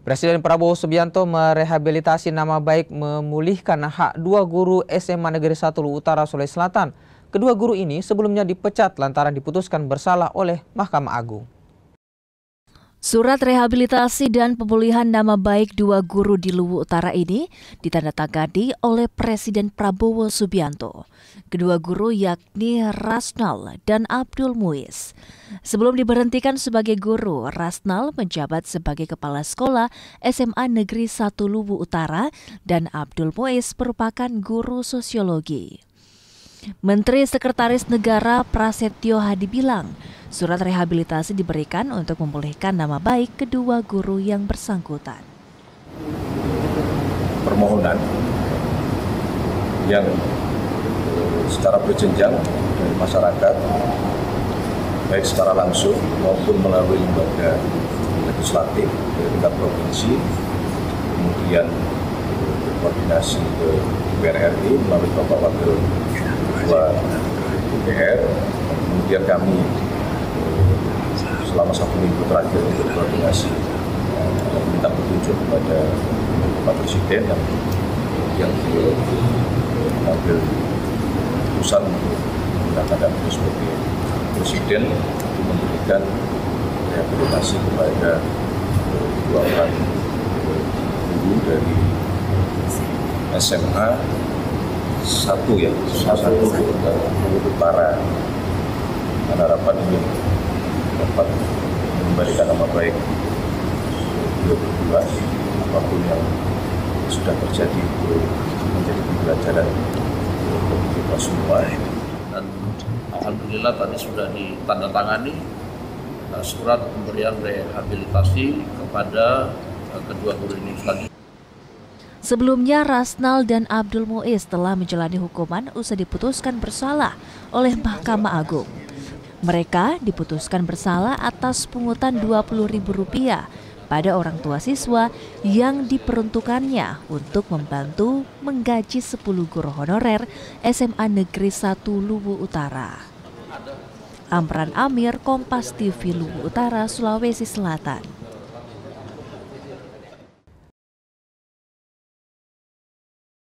Presiden Prabowo Subianto merehabilitasi nama baik memulihkan hak dua guru SMA Negeri 1 Luwu Utara, Sulawesi Selatan. Kedua guru ini sebelumnya dipecat lantaran diputuskan bersalah oleh Mahkamah Agung. Surat rehabilitasi dan pemulihan nama baik dua guru di Luwu Utara ini ditandatangani oleh Presiden Prabowo Subianto. Kedua guru yakni Rasnal dan Abdul Muiz. Sebelum diberhentikan sebagai guru, Rasnal menjabat sebagai Kepala Sekolah SMA Negeri 1 Luwu Utara dan Abdul Muiz merupakan guru sosiologi. Menteri Sekretaris Negara Prasetyo Hadi bilang, surat rehabilitasi diberikan untuk memulihkan nama baik kedua guru yang bersangkutan. Permohonan yang secara berjenjang dari masyarakat, baik secara langsung maupun melalui lembaga legislatif dari tingkat provinsi, kemudian berkoordinasi ke DPR RI melalui Bapak Wakil Ketua DPR, kemudian kami selama 1 minggu terakhir untuk koordinasi minta petunjuk kepada Pak Presiden yang mengambil keputusan menggunakan diri sebagai Presiden untuk memberikan rehabilitasi kepada dua orang guru dari SMA satu Utara. Harapan ini dapat mengembalikan nama baik berdua, apapun yang sudah terjadi itu menjadi pembelajaran untuk kita semua. Dan alhamdulillah tadi sudah ditandatangani surat pemberian rehabilitasi kepada kedua guru ini selanjutnya. Sebelumnya, Rasnal dan Abdul Muiz telah menjalani hukuman usai diputuskan bersalah oleh Mahkamah Agung. Mereka diputuskan bersalah atas pungutan Rp20.000 pada orang tua siswa yang diperuntukannya untuk membantu menggaji 10 guru honorer SMA Negeri 1 Luwu Utara. Amran Amir, Kompas TV, Luwu Utara, Sulawesi Selatan.